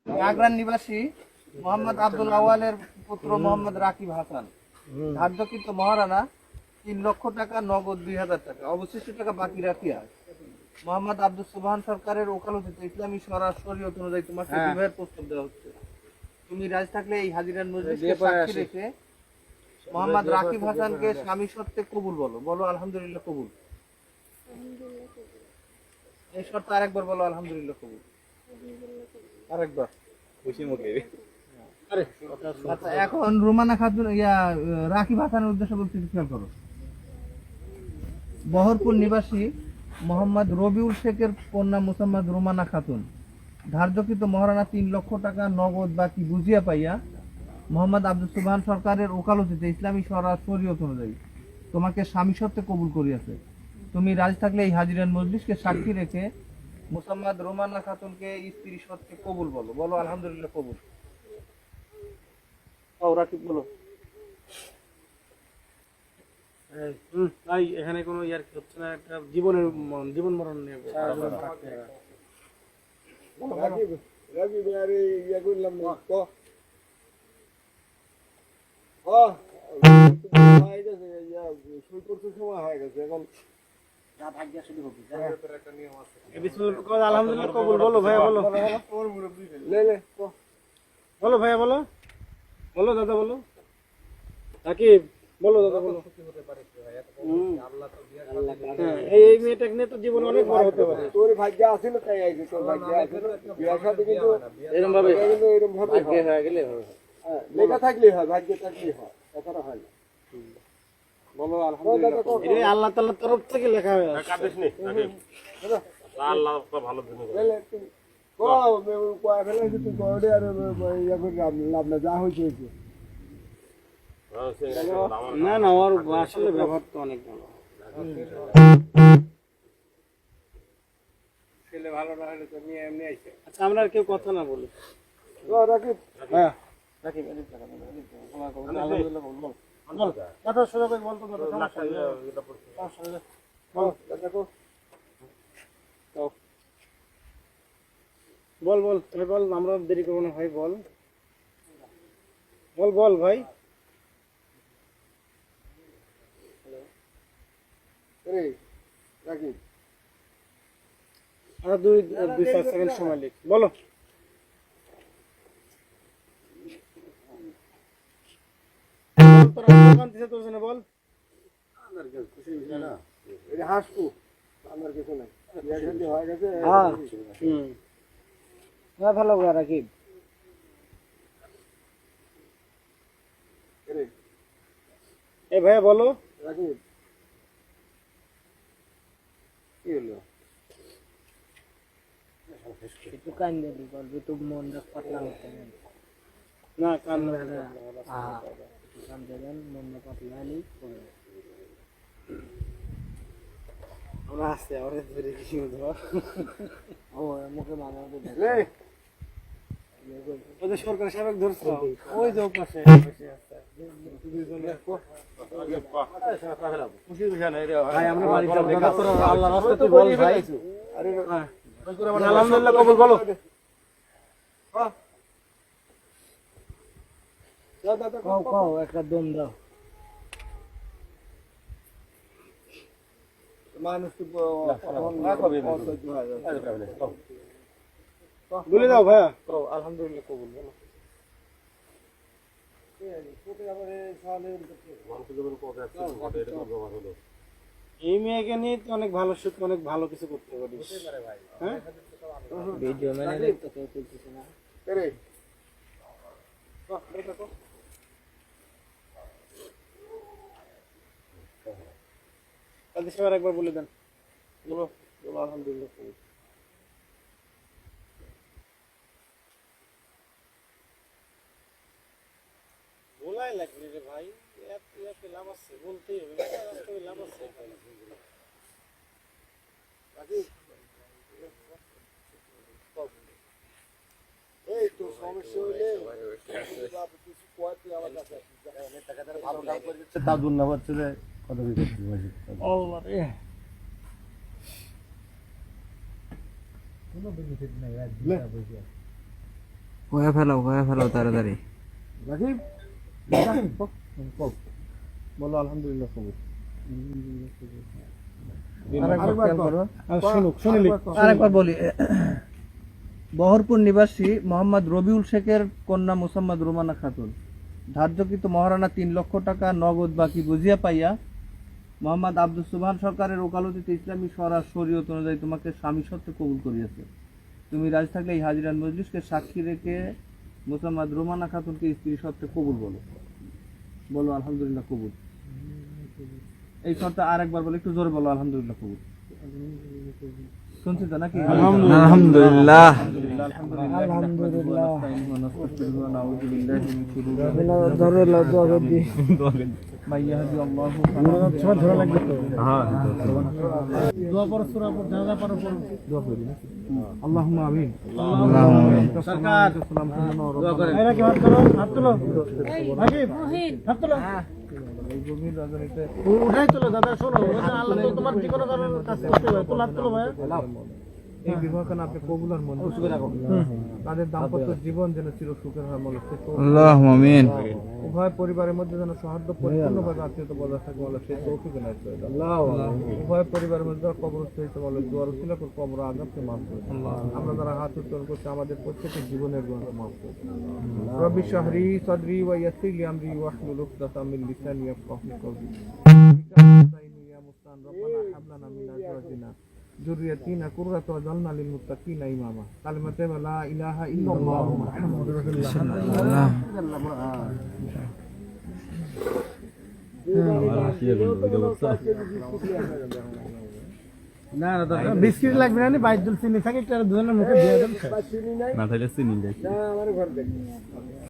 আগ্রান নিবাসী মোহাম্মদ আব্দুল আওয়ালের পুত্র মোহাম্মদ রাকিব হাসান ধার্যকৃত মহারানা 3 লক্ষ টাকা নগদ 2000 টাকা অবশিষ্ট টাকা বাকি রাখিয়া মোহাম্মদ আব্দুল সুবহান সরকারের ওকালতিতে ইসলামী শরীয়ত অনুযায়ী তোমাকে বিবাহের প্রস্তাব দেওয়া হচ্ছে। তুমি রাজি থাকলে এই হাজিরান মজলিসকে সাক্ষী রেখে মোহাম্মদ রাকিব হাসানকে স্বামী সত্ত্বে কবুল বলো। বলো আলহামদুলিল্লাহ কবুল। এই শর্ত আরেকবার বলো আলহামদুলিল্লাহ কবুল। আরেকবার খুশি মুখে। আচ্ছা এখন রুমানা খাতুন রাকিব হাসানের উদ্দেশ্যে বলতে খেয়াল করো। বহরপুর নিবাসী মোহাম্মদ রবিউল শেখের কন্যা মুসাম্মদ রুমানা খাতুন ধার্যকৃত মহারানা 3 লক্ষ টাকা নগদ বাকি বুঝিয়া পাইয়া মোহাম্মদ আব্দুল সুবহান সরকারের ওকালতিতে ইসলামী শরীয়ত অনুযায়ী তোমাকে স্বামী সত্ত্বে কবুল করিয়াছে। তুমি রাজি থাকলে এই হাজিরান মজলিসকে সাক্ষী রেখে মুসাম্মদ রুমানা খাতুনকে স্ত্রী সত্ত্বে কবুল বলো। বলো আলহামদুলিল্লাহ কবুল। রাকিব বলো। ভাই এখানে কোনো ইয়ার কি হচ্ছে না, একটা জীবনের জীবন মরণ নিয়ে রাকিব আরে ইয়া করলাম না তো হয়ে গেছে ইয়া শুরু করতে সময় হয়ে গেছে এখন আলহামদুলিল্লাহ কবুল। বলো ভাইয়া বলো, বলো ভাইয়া বলো, বলো দাদা বলো, রাকিব বলো দাদা বলো। এই মেয়েটাকে নিয়ে তো জীবন অনেক বড় হতে পারে। তোর ভাগ্য আছে না তাই আইছে, তোর ভাগ্য আছে বিয়ার সাথে কিন্তু এরকম ভাবে ভাগ্য হয়ে গেলে হবে। হ্যাঁ লেখা থাকলে হয়, ভাগ্য থাকলে হয়, কথাটা হয় না। বলো আলহামদুলিল্লাহ। এই আল্লাহ তাআলার তরফ থেকে লেখা হয়। কাঁদিস নি আল্লাহ ভালো দিন কয়া ফেলে তুই গড়ে আর ইয়া করে লাভ না, যা হয়েছে হয়েছে। না না ওর আসলে ব্যবহার তো অনেক ভালো। ছেলে ভালো না হলে তো নিয়ে এমনি আইছে। আচ্ছা আমরা আর কেউ কথা না বলি। রাকিব হ্যাঁ রাকিব আলহামদুলিল্লাহ বল বল কথা শুরু করে বল তো বল বল তুমি বল, আমরা দেরি করবো না ভাই। বল বল বল ভাই। রাকিব আর 2-4 সেকেন্ড সময় লিখ। বলো বল। হাসপু আমার কিছু নাই, হয়ে গেছে। হ্যাঁ ভালো রাকিব। এই ভাইয়া বলো। রাকিব কি হলো? একটু কান দিবি, বলবি তো মনটা পাতলা হতে না কান কান দেবেন, মনটা পাতলা হলেই হবে। আমরা আসছে আমাদের ধরে কি ধর ও মুখে মামা ওদের সরকার সাবেক ধরছো ওই যে পাশে ভাই আমরা বাড়ি যাব দাদা, তোর আল্লাহর রাস্তাতে বল ভাই। আরে আলহামদুলিল্লাহ কবুল বলো। কও একটা দম দাও। মানুষ বলে দাও ভাইয়া। আলহামদুলিল্লাহ কবুল বলো। এই মেয়েকে নিয়ে তো অনেক ভালো সুখ, অনেক ভালো কিছু করতে পারিস। হ্যাঁ ভিডিও ম্যানেজার তো কেউ তুলতেছে না। তাদের সবার একবার বলে দেন। বলো বলো আলহামদুলিল্লাহ কবুল। বলাই লাগবে রে ভাই, এত লাভ আছে বলতেই হবে, লাভ আছে। এই তো সমস্যা হইলে কিছু কোয়াতে আমার কাছে ভালো কাজ করে দিচ্ছে, তার জন্য হচ্ছে যে কত কি করতে পারছি। আল্লাহ রে কোনো বেনিফিট নাই, কয়া ফেলাও তাড়াতাড়ি। রাকিব বলো আলহামদুলিল্লাহ কবুল। আরেকবার বলি, বহরপুর নিবাসী মোহাম্মদ রবিউল শেখের কন্যা মুসাম্মদ রোমানা খাতুন ধার্যকৃত মহারানা 3 লক্ষ টাকা নগদ বাকি বুঝিয়া পাইয়া মোহাম্মদ আব্দুল সুবহান সরকারের ওকালতিতে ইসলামী স্বরাজ শরীয়ত অনুযায়ী তোমাকে স্বামী সত্ত্বে কবুল করিয়াছে। তুমি রাজি থাকলে এই হাজিরান মজলিসকে সাক্ষী রেখে মুসাম্মদ রোমানা খাতুনকে স্ত্রী সত্ত্বে কবুল বলো। বলো আলহামদুলিল্লাহ কবুল। এই শর্তে আরেকবার বলো, একটু জোরে বলো আলহামদুলিল্লাহ কবুল। শুনছি তো নাকি? আলহামদুলিল্লাহ। আল্লাহুম্মা আমিন। সরকার হাত তোলো রাকিব, হাত তোলো। উঠাই তোলো দাদা, শোনো আল্লাহ তো তোমার যে কোনো কারণে কাজ করতে পারে। তোলো, হাত তোলো ভাই। এই বিবাহখানা আপনি কবুল আর মঞ্জুর করুন। তাদের দাম্পত্য জীবন যেন চির সুখের হয় বলে আল্লাহুম্মা আমিন। উভয় পরিবারের মধ্যে যেন সৌহার্দ্য পরিপূর্ণভাবে আত্মীয়তা বজায় থাকে বলে সেই তৌফিক এনায়েত করে দাও। উভয় পরিবারের মধ্যে কবরস্থ হইতে বলে দুয়ার উসিলা করে কবর আযাবকে মাফ করে দাও। আমরা যারা হাত উত্তোলন করছি আমাদের প্রত্যেকের জীবনের গুনাহ মাফ করে দাও। রব্বি শাহরি সাদরি ওয়া ইয়াসসির লি আমরি ওয়াহলুল উকদাতাম মিন লিসানি ইয়াফকাহু কওলি। ইয়া মুস্তান রব্বানা হাব লানা মিন আজওয়াজিনা যুররিয়াতিনা কুররাতা ওয়াজআলনা লিল মুত্তাকিনা ইমামা। কালিমাতে লা ইলাহা ইল্লাল্লাহ মুহাম্মাদুর রাসূলুল্লাহ। না না দাদা বিস্কিট লাগবে না, বাইদুল চিনি থাকে একটা দুজনের মুখে দিয়ে দেন। না তাহলে চিনি যাই। আমার ঘর দেখ